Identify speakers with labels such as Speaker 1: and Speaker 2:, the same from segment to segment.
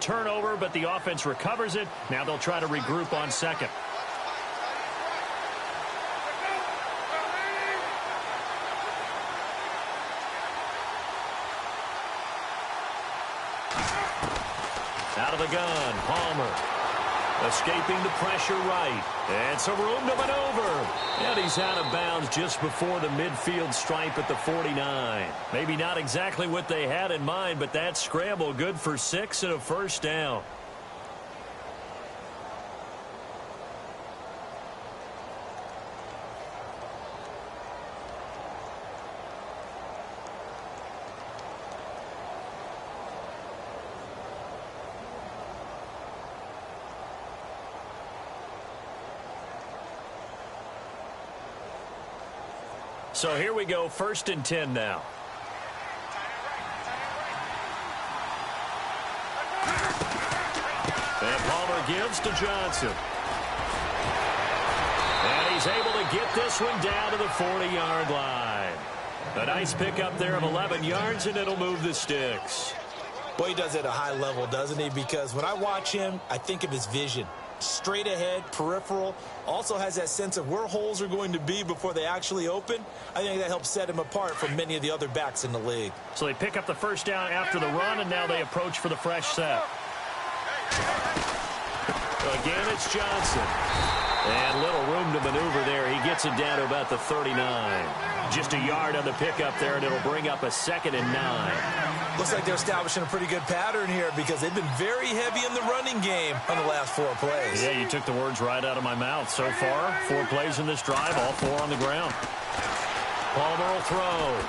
Speaker 1: turnover, but the offense recovers it. Now they'll try to regroup on second. Out of the gun, Palmer. Escaping the pressure right. And some room to maneuver. And he's out of bounds just before the midfield stripe at the 49. Maybe not exactly what they had in mind, but that scramble good for 6 and a first down. So here we go, 1st and 10 now. And Palmer gives to Johnson. And he's able to get this one down to the 40-yard line. A nice pickup there of 11 yards, and it'll move the sticks.
Speaker 2: Well, he does it at a high level, doesn't he? Because when I watch him, I think of his vision. Straight ahead, peripheral, also has that sense of where holes are going to be before they actually open. I think that helps set him apart from many of the other backs in the league.
Speaker 1: So they pick up the first down after the run, and now they approach for the fresh set. Again, it's Johnson. And little room to maneuver there. He gets it down to about the 39. Just a yard on the pickup there, and it'll bring up a 2nd and 9.
Speaker 2: Looks like they're establishing a pretty good pattern here because they've been very heavy in the running game on the last 4 plays.
Speaker 1: Yeah, you took the words right out of my mouth. So far, 4 plays in this drive, all 4 on the ground. Palmer will throw.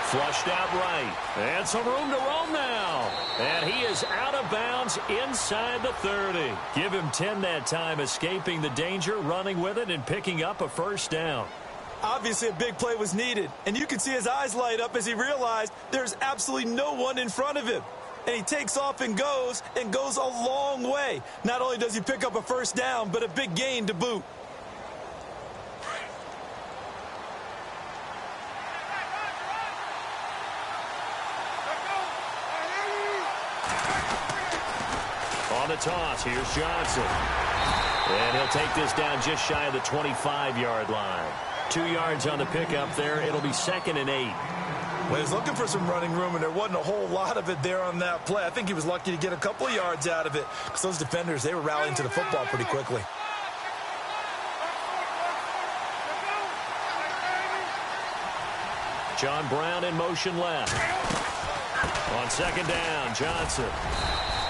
Speaker 1: Flushed out right. And some room to roam now. And he is out of bounds inside the 30. Give him 10 that time, escaping the danger, running with it, and picking up a first down.
Speaker 2: Obviously, a big play was needed, and you can see his eyes light up as he realized there's absolutely no one in front of him. And he takes off and goes a long way. Not only does he pick up a first down, but a big gain to boot.
Speaker 1: On the toss, here's Johnson. And he'll take this down just shy of the 25-yard line. 2 yards on the pickup there. It'll be 2nd and 8.
Speaker 2: Well, he was looking for some running room, and there wasn't a whole lot of it there on that play. I think he was lucky to get a couple of yards out of it because those defenders, they were rallying to the football pretty quickly.
Speaker 1: John Brown in motion left. On 2nd down, Johnson.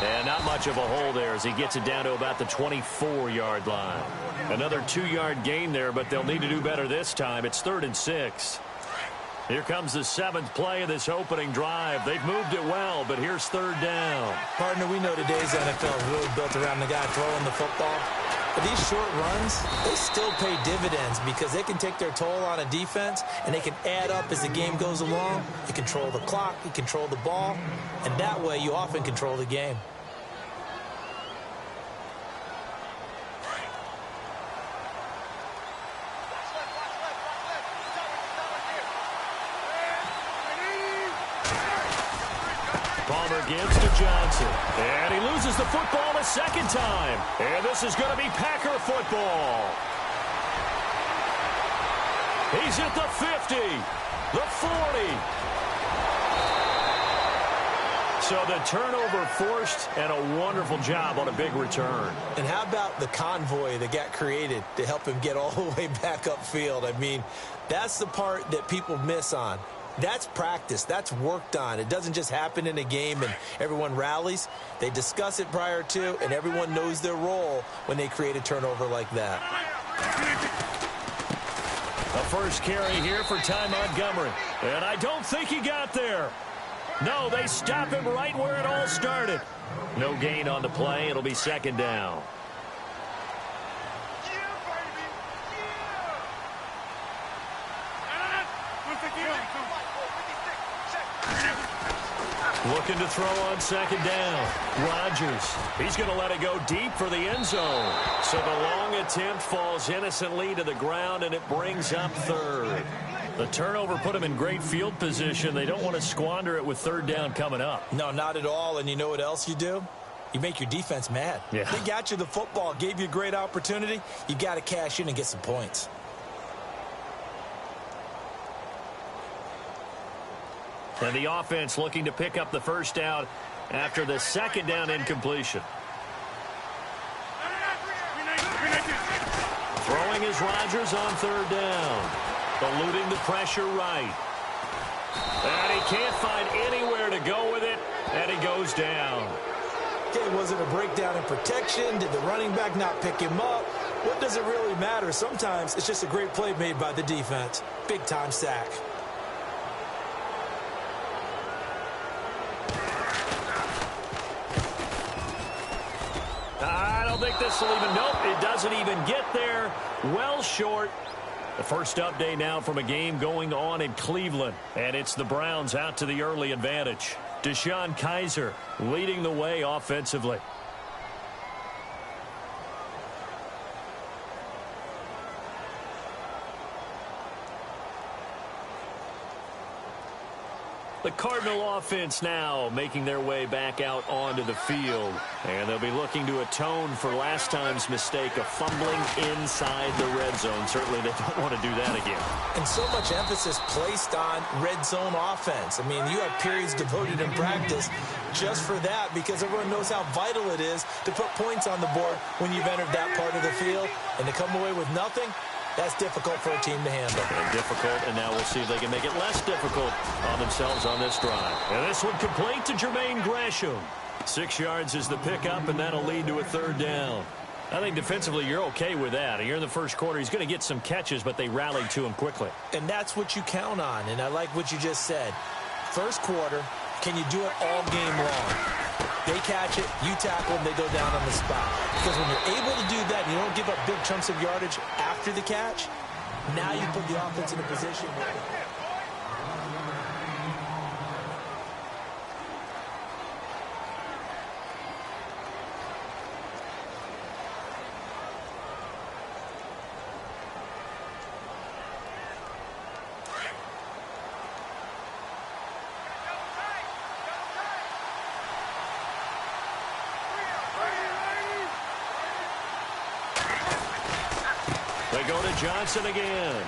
Speaker 1: And not much of a hole there as he gets it down to about the 24-yard line. Another 2-yard gain there, but they'll need to do better this time. It's 3rd and 6. Here comes the 7th play of this opening drive. They've moved it well, but here's 3rd down.
Speaker 2: Partner, we know today's NFL is really built around the guy throwing the football. But these short runs, they still pay dividends because they can take their toll on a defense, and they can add up as the game goes along. You control the clock, you control the ball, and that way you often control the game.
Speaker 1: Palmer gives to Johnson. And he loses the football a 2nd time. And this is going to be Packer football. He's at the 50, the 40. So the turnover forced, and a wonderful job on a big return.
Speaker 2: And how about the convoy that got created to help him get all the way back upfield? I mean, that's the part that people miss on. That's practice. That's worked on. It doesn't just happen in a game and everyone rallies. They discuss it prior to, and everyone knows their role when they create a turnover like that.
Speaker 1: The first carry here for Ty Montgomery. And I don't think he got there. No, they stop him right where it all started. No gain on the play. It'll be 2nd down. Looking to throw on 2nd down. Rodgers. He's going to let it go deep for the end zone. So the long attempt falls innocently to the ground, and it brings up 3rd. The turnover put them in great field position. They don't want to squander it with third down coming up.
Speaker 2: No, not at all. And you know what else you do? You make your defense mad.
Speaker 1: Yeah.
Speaker 2: They got you the football, gave you a great opportunity. You got to cash in and get some points.
Speaker 1: And the offense looking to pick up the first down after the second down incompletion. Throwing is Rodgers on third down. Eluding the pressure right. And he can't find anywhere to go with it, and he goes down.
Speaker 2: Okay, was it a breakdown in protection? Did the running back not pick him up? What does it really matter? Sometimes it's just a great play made by the defense. Big-time sack.
Speaker 1: I don't think this will even, nope, it doesn't even get there. Well short. The first update now from a game going on in Cleveland. And it's the Browns out to the early advantage. Deshaun Kaiser leading the way offensively. The Cardinal offense now making their way back out onto the field. And they'll be looking to atone for last time's mistake of fumbling inside the red zone. Certainly they don't want to do that again.
Speaker 2: And so much emphasis placed on red zone offense. I mean, you have periods devoted in practice just for that because everyone knows how vital it is to put points on the board when you've entered that part of the field. And to come away with nothing, that's difficult for a team to handle.
Speaker 1: And difficult, and now we'll see if they can make it less difficult on themselves on this drive. And this one complete to Jermaine Gresham. 6 yards is the pickup, and that'll lead to a third down. I think defensively you're okay with that. Here in the first quarter, he's going to get some catches, but they rallied to him quickly.
Speaker 2: And that's what you count on, and I like what you just said. First quarter, can you do it all game long? They catch it, you tackle them, they go down on the spot. Because when you're able to do that, you don't give up big chunks of yardage after the catch, now you put the offense in a position where...
Speaker 1: Go to Johnson again.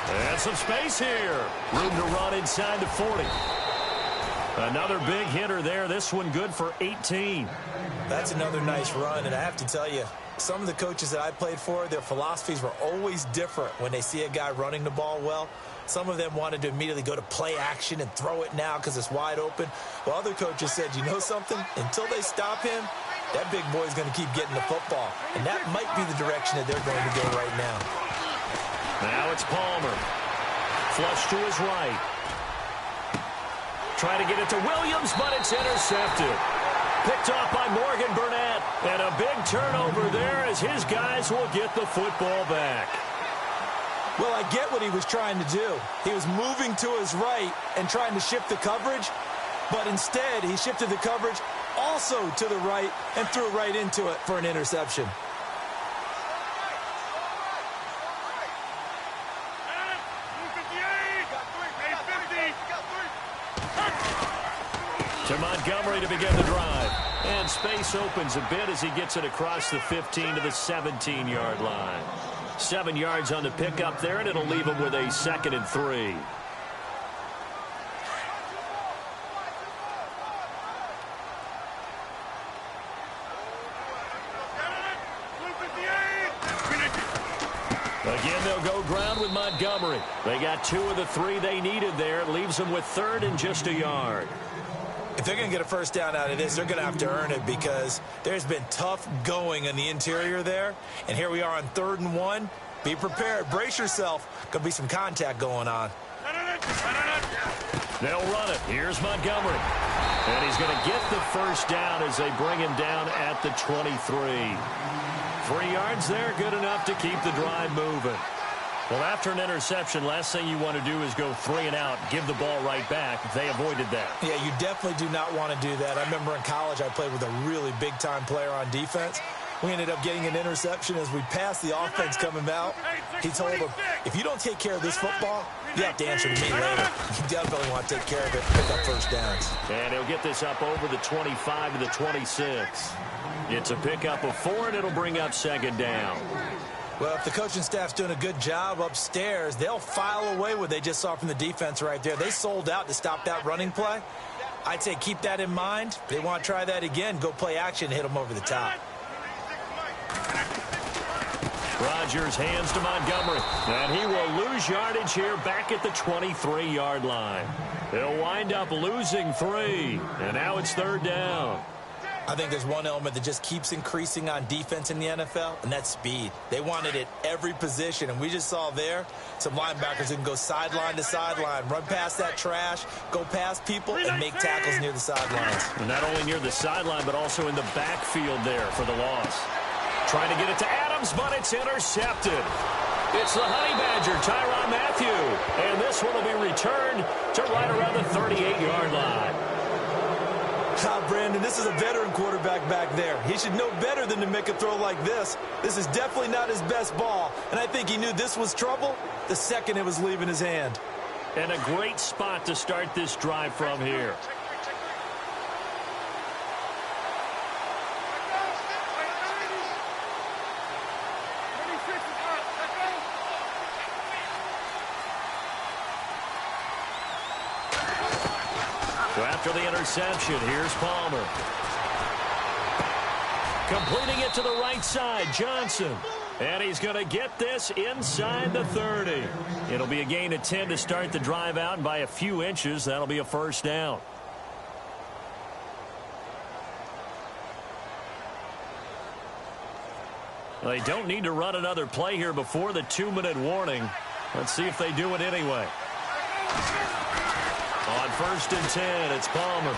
Speaker 1: And some space here. Room to run inside the 40. Another big hitter there. This one good for 18.
Speaker 2: That's another nice run, and I have to tell you, some of the coaches that I played for, their philosophies were always different when they see a guy running the ball well. Some of them wanted to immediately go to play action and throw it now because it's wide open. While other coaches said, you know something? Until they stop him, that big boy's going to keep getting the football. And that might be the direction that they're going to go right now.
Speaker 1: Now it's Palmer. Flush to his right. Try to get it to Williams, but it's intercepted. Picked off by Morgan Burnett. And a big turnover there as his guys will get the football back.
Speaker 2: Well, I get what he was trying to do. He was moving to his right and trying to shift the coverage. But instead, he shifted the coverage also to the right and threw right into it for an interception.
Speaker 1: To Montgomery to begin the drive. And space opens a bit as he gets it across the 15 to the 17-yard line. 7 yards on the pickup there, and it'll leave him with a 2nd and 3. Again, they'll go ground with Montgomery. They got 2 of the 3 they needed there. It leaves them with 3rd and just a yard.
Speaker 2: If they're going to get a first down out of this, they're going to have to earn it because there's been tough going in the interior there. And here we are on 3rd and 1. Be prepared. Brace yourself. Going to be some contact going on.
Speaker 1: They'll run it. Here's Montgomery. And he's going to get the first down as they bring him down at the 23. 3 yards there, good enough to keep the drive moving. Well, after an interception, last thing you want to do is go 3 and out, give the ball right back. They avoided that.
Speaker 2: Yeah, you definitely do not want to do that. I remember in college I played with a really big-time player on defense. We ended up getting an interception as we passed the offense coming out. He told him, if you don't take care of this football, you have to answer to me later. You definitely want to take care of it, pick up first downs.
Speaker 1: And he'll get this up over the 25 to the 26. It's a pickup of 4, and it'll bring up second down.
Speaker 2: Well, if the coaching staff's doing a good job upstairs, they'll file away what they just saw from the defense right there. They sold out to stop that running play. I'd say keep that in mind. If they want to try that again, go play action, hit them over the top.
Speaker 1: Rodgers hands to Montgomery, and he will lose yardage here back at the 23-yard line. He'll wind up losing 3, and now it's third down.
Speaker 2: I think there's one element that just keeps increasing on defense in the NFL, and that's speed. They want it at every position, and we just saw there some linebackers who can go sideline to sideline, run past that trash, go past people, and make tackles near the sidelines.
Speaker 1: And not only near the sideline, but also in the backfield there for the loss. Trying to get it to Adams, but it's intercepted. It's the Honey Badger, Tyrann Mathieu, and this one will be returned to right around the 38-yard line.
Speaker 2: Brandon, this is a veteran quarterback back there. He should know better than to make a throw like this. This is definitely not his best ball, and I think he knew this was trouble the second it was leaving his hand.
Speaker 1: And a great spot to start this drive from here. So after the interception, here's Palmer. Completing it to the right side, Johnson. And he's going to get this inside the 30. It'll be a gain of 10 to start the drive out, and by a few inches, that'll be a first down. Well, they don't need to run another play here before the 2-minute warning. Let's see if they do it anyway. On 1st and 10, it's Palmer.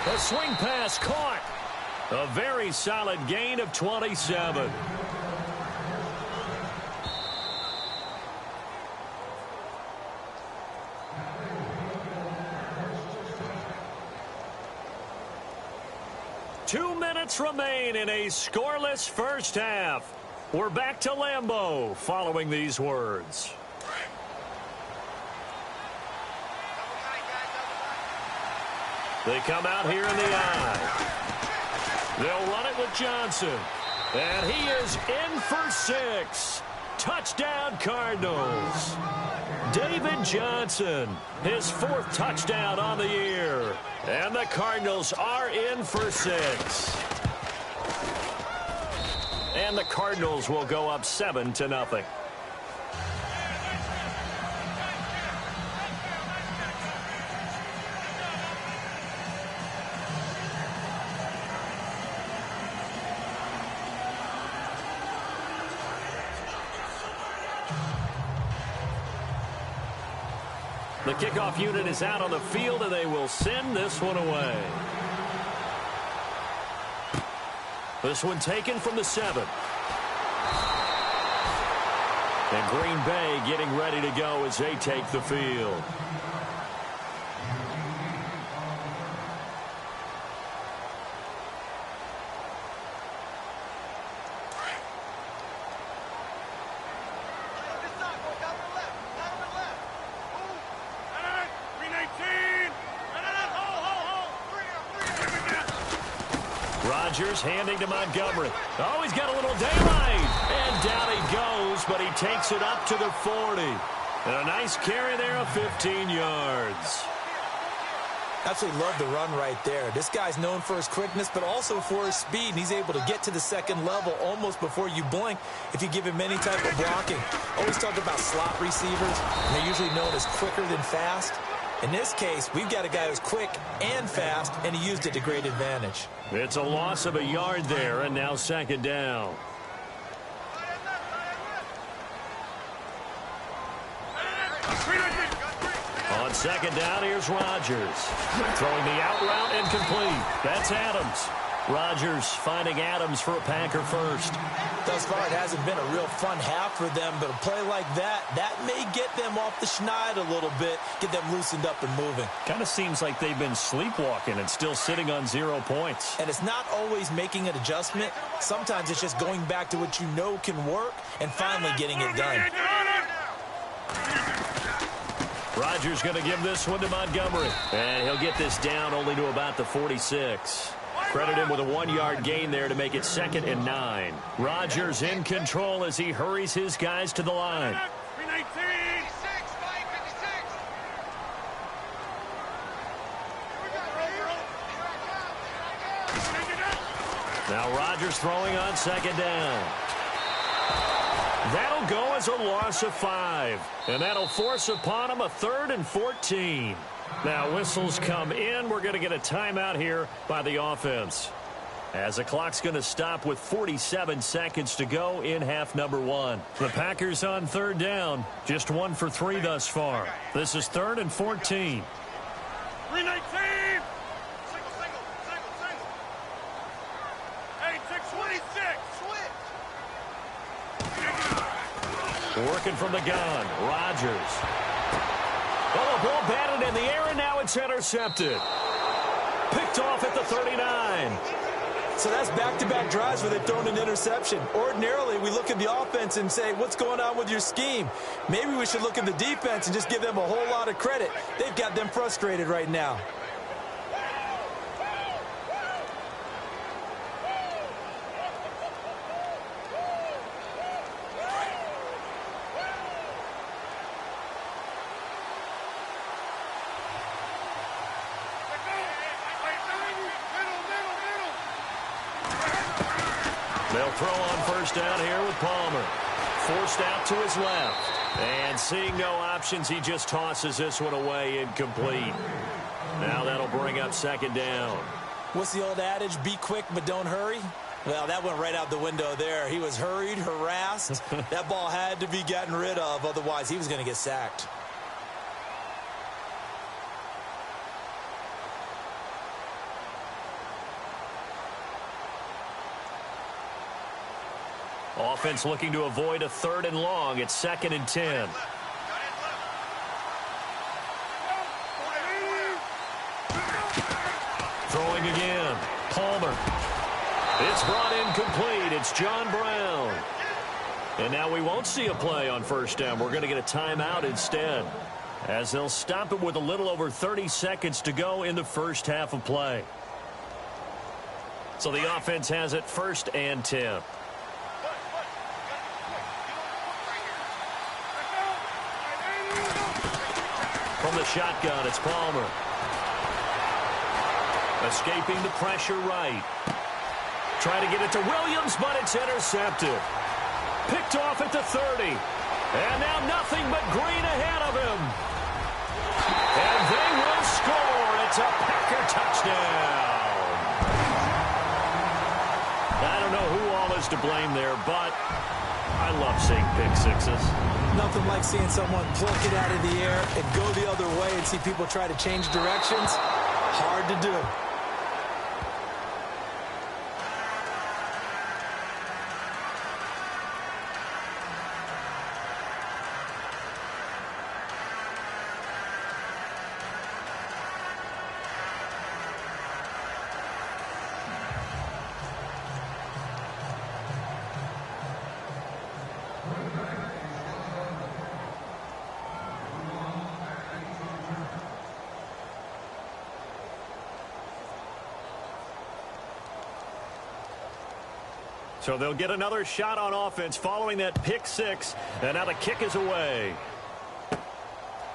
Speaker 1: A swing pass caught. A very solid gain of 27. Two minutes remain in a scoreless first half. We're back to Lambeau following these words. They come out here in the eye. They'll run it with Johnson. And he is in for 6. Touchdown, Cardinals. David Johnson, his 4th touchdown on the year. And the Cardinals are in for 6. And the Cardinals will go up 7-0. The kickoff unit is out on the field, and they will send this one away. This one taken from the 7. And Green Bay getting ready to go as they take the field. Rodgers handing to Montgomery. Oh, he's got a little daylight. And down he goes, but he takes it up to the 40. And a nice carry there of 15 yards.
Speaker 2: Absolutely love the run right there. This guy's known for his quickness, but also for his speed. And he's able to get to the second level almost before you blink if you give him any type of blocking. Always talk about slot receivers, and they're usually known as quicker than fast. In this case, we've got a guy who's quick and fast, and he used it to great advantage.
Speaker 1: It's a loss of a yard there, and now second down. On second down, here's Rodgers. Throwing the out route incomplete. That's Adams. Rodgers finding Adams for a Packer first.
Speaker 2: Thus far, it hasn't been a real fun half for them, but a play like that may get them off the schneid a little bit, get them loosened up and moving.
Speaker 1: Kind of seems like they've been sleepwalking and still sitting on 0 points.
Speaker 2: And it's not always making an adjustment. Sometimes it's just going back to what you know can work and finally getting it done.
Speaker 1: Rodgers going to give this one to Montgomery. And he'll get this down only to about the 46. Credit him with a 1-yard gain there to make it 2nd and 9. Rodgers in control as he hurries his guys to the line. Now Rodgers throwing on 2nd down. That'll go as a loss of 5. And that'll force upon him a 3rd and 14. Now whistles come in. We're going to get a timeout here by the offense, as the clock's going to stop with 47 seconds to go in half number 1. The Packers on 3rd down, just 1 for 3 thus far. This is 3rd and 14.
Speaker 3: 319. Hey, 626.
Speaker 1: Working from the gun, Rodgers. Oh, the ball batted in the air, and now it's intercepted. Picked off at the 39.
Speaker 2: So that's back-to-back drives where they've thrown an interception. Ordinarily, we look at the offense and say, what's going on with your scheme? Maybe we should look at the defense and just give them a whole lot of credit. They've got them frustrated right now.
Speaker 1: They'll throw on 1st down here with Palmer. Forced out to his left. And seeing no options, he just tosses this one away, incomplete. Now that'll bring up 2nd down.
Speaker 2: What's the old adage? Be quick, but don't hurry? Well, that went right out the window there. He was hurried, harassed. That ball had to be gotten rid of, otherwise he was going to get sacked.
Speaker 1: Offense looking to avoid a 3rd and long. It's 2nd and 10. Throwing again. Palmer. It's brought in complete. It's John Brown. And now we won't see a play on 1st down. We're going to get a timeout instead, as they'll stop it with a little over 30 seconds to go in the 1st half of play. So the offense has it 1st and 10. From the shotgun, it's Palmer. Escaping the pressure right. Trying to get it to Williams, but it's intercepted. Picked off at the 30. And now nothing but green ahead of him. And they will score. It's a Packer touchdown. I don't know who all is to blame there, but I love seeing pick sixes.
Speaker 2: Nothing like seeing someone pluck it out of the air and go the other way and see people try to change directions. Hard to do.
Speaker 1: So they'll get another shot on offense following that pick 6. And now the kick is away.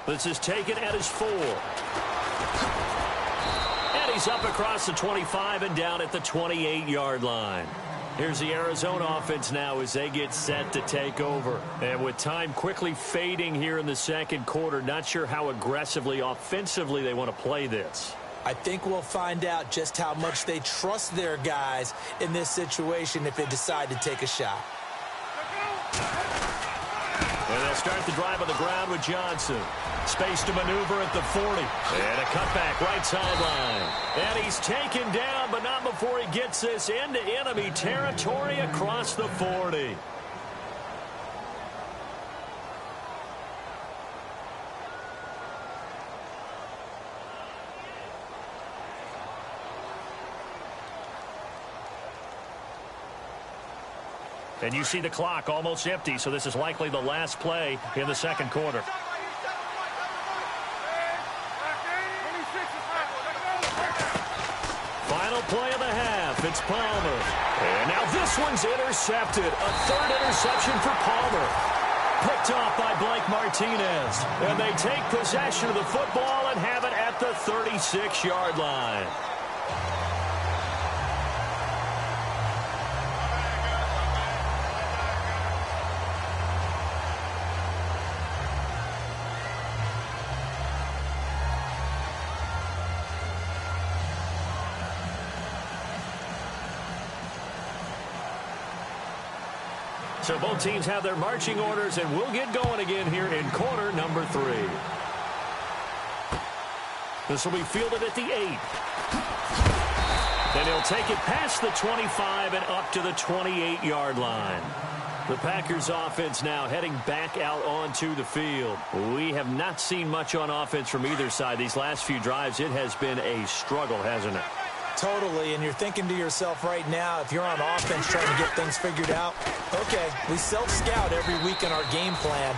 Speaker 1: This is taken at his 4. And he's up across the 25 and down at the 28-yard line. Here's the Arizona offense now as they get set to take over. And with time quickly fading here in the 2nd quarter, not sure how aggressively, offensively they want to play this.
Speaker 2: I think we'll find out just how much they trust their guys in this situation if they decide to take a shot.
Speaker 1: And they'll start the drive on the ground with Johnson. Space to maneuver at the 40. And a cutback right sideline. And he He's taken down, but not before he gets this into enemy territory across the 40. And you see the clock almost empty, so this is likely the last play in the second quarter. Final play of the half. It's Palmer. And now this one's intercepted. A third interception for Palmer. Picked off by Blake Martinez. And they take possession of the football and have it at the 36-yard line. So both teams have their marching orders, and we'll get going again here in quarter number 3. This will be fielded at the 8. And he'll take it past the 25 and up to the 28-yard line. The Packers offense now heading back out onto the field. We have not seen much on offense from either side. These last few drives, it has been a struggle, hasn't it?
Speaker 2: Totally, and you're thinking to yourself right now, if you're on offense trying to get things figured out, okay, we self-scout every week in our game plan.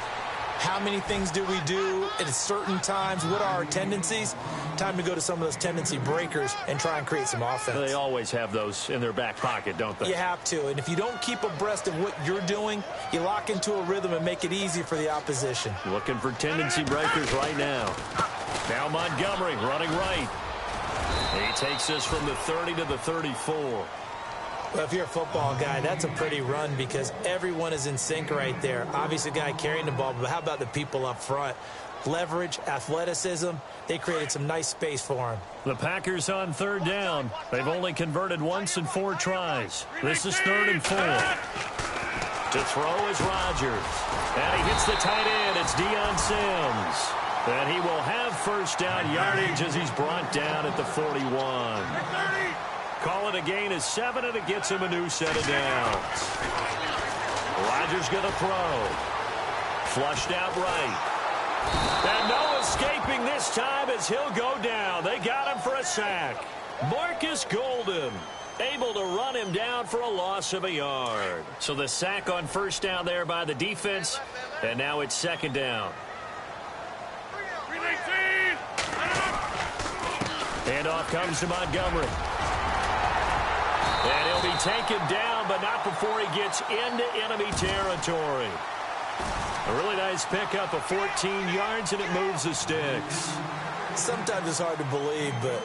Speaker 2: How many things do we do at certain times? What are our tendencies? Time to go to some of those tendency breakers and try and create some offense.
Speaker 1: They always have those in their back pocket, don't they?
Speaker 2: You have to, and if you don't keep abreast of what you're doing, you lock into a rhythm and make it easy for the opposition.
Speaker 1: Looking for tendency breakers right now. Now Montgomery running right. He takes this from the 30 to the 34.
Speaker 2: Well, if you're a football guy, that's a pretty run because everyone is in sync right there. Obviously, a guy carrying the ball, but how about the people up front? Leverage, athleticism, they created some nice space for him.
Speaker 1: The Packers on third down. They've only converted once in 4 tries. This is 3rd and 4. To throw is Rodgers. And he hits the tight end. It's Deion Sims. And he will have first down yardage as he's brought down at the 41. Call it a gain of 7, and it gets him a new set of downs. Rodgers going to throw. Flushed out right. And no escaping this time as he'll go down. They got him for a sack. Marcus Golden able to run him down for a loss of a yard. So the sack on first down there by the defense, and now it's second down. Handoff comes to Montgomery. And he'll be taken down, but not before he gets into enemy territory. A really nice pickup of 14 yards, and it moves the sticks.
Speaker 2: Sometimes it's hard to believe, but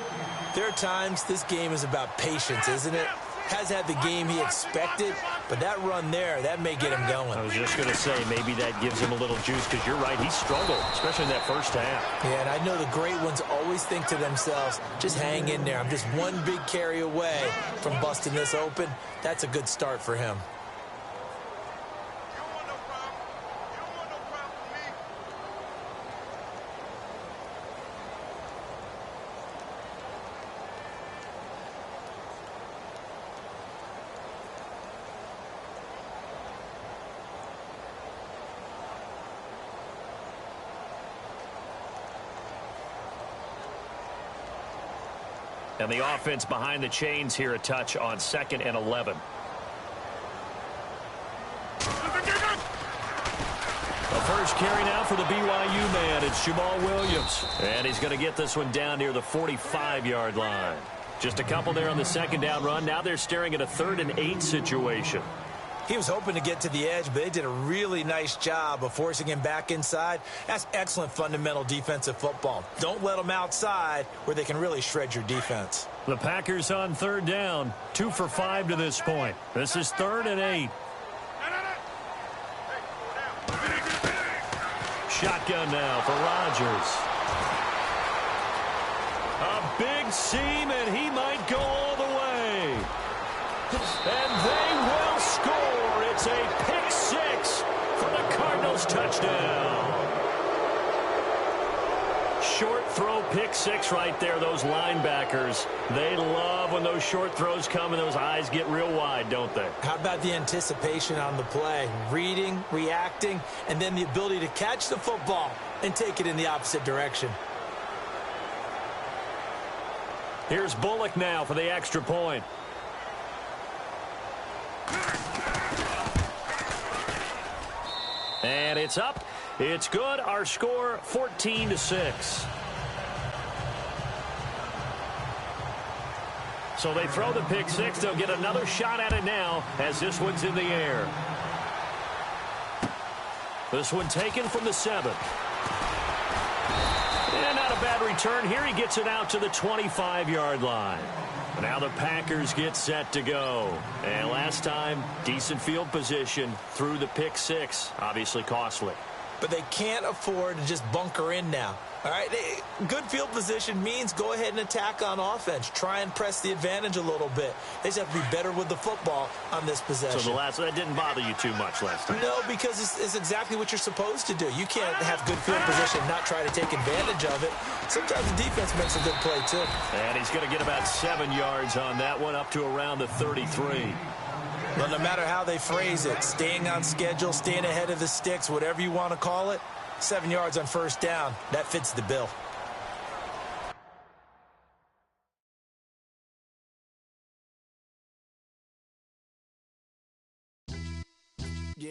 Speaker 2: there are times this game is about patience, isn't it? Has had the game he expected, but that run there, that may get him going.
Speaker 1: I was just going to say, maybe that gives him a little juice, because you're right, he struggled, especially in that first half.
Speaker 2: Yeah, and I know the great ones always think to themselves, just hang in there. I'm just one big carry away from busting this open. That's a good start for him.
Speaker 1: And the offense behind the chains here a touch on 2nd and 11. The first carry now for the BYU man. It's Jamal Williams. And he's going to get this one down near the 45-yard line. Just a couple there on the second down run. Now they're staring at a 3rd and 8 situation.
Speaker 2: He was hoping to get to the edge, but they did a really nice job of forcing him back inside. That's excellent fundamental defensive football. Don't let them outside where they can really shred your defense.
Speaker 1: The Packers on third down, 2 for 5 to this point. This is 3rd and 8. Shotgun now for Rodgers. A big seam, and he might go all the way. And they will score. It's a pick 6 for the Cardinals touchdown. Short throw pick six right there, those linebackers. They love when those short throws come and those eyes get real wide, don't they?
Speaker 2: How about the anticipation on the play? Reading, reacting, and then the ability to catch the football and take it in the opposite direction.
Speaker 1: Here's Bullock now for the extra point. And it's up. It's good. Our score, 14-6. So they throw the pick six. They'll get another shot at it now as this one's in the air. This one taken from the 7. And not a bad return here. He gets it out to the 25-yard line. Now the Packers get set to go. And last time, decent field position through the pick six. Obviously costly.
Speaker 2: But they can't afford to just bunker in now. All right, good field position means go ahead and attack on offense. Try and press the advantage a little bit. They just have to be better with the football on this possession.
Speaker 1: So that didn't bother you too much last time?
Speaker 2: No, because it's exactly what you're supposed to do. You can't have good field position and not try to take advantage of it. Sometimes the defense makes a good play, too.
Speaker 1: And he's going to get about 7 yards on that one, up to around the 33.
Speaker 2: But no matter how they phrase it, staying on schedule, staying ahead of the sticks, whatever you want to call it, 7 yards on first down, that fits the bill.
Speaker 4: Yeah,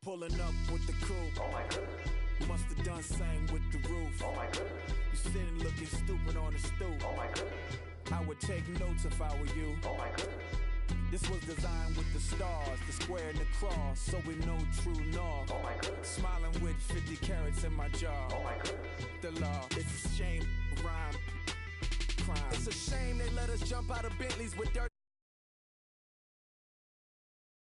Speaker 4: pulling up with the coupe. Oh my goodness. Must have done same with the roof. Oh my goodness. You sitting looking stupid on the stoop. Oh my goodness. I would take notes if I were you. Oh my goodness. This was designed with the stars, the square and the cross, so we know true north. Oh my goodness. Smiling with 50 carats in my jaw. Oh my goodness. The law, it's a shame, rhyme, crime. It's a shame they let us jump out of Bentleys with dirt.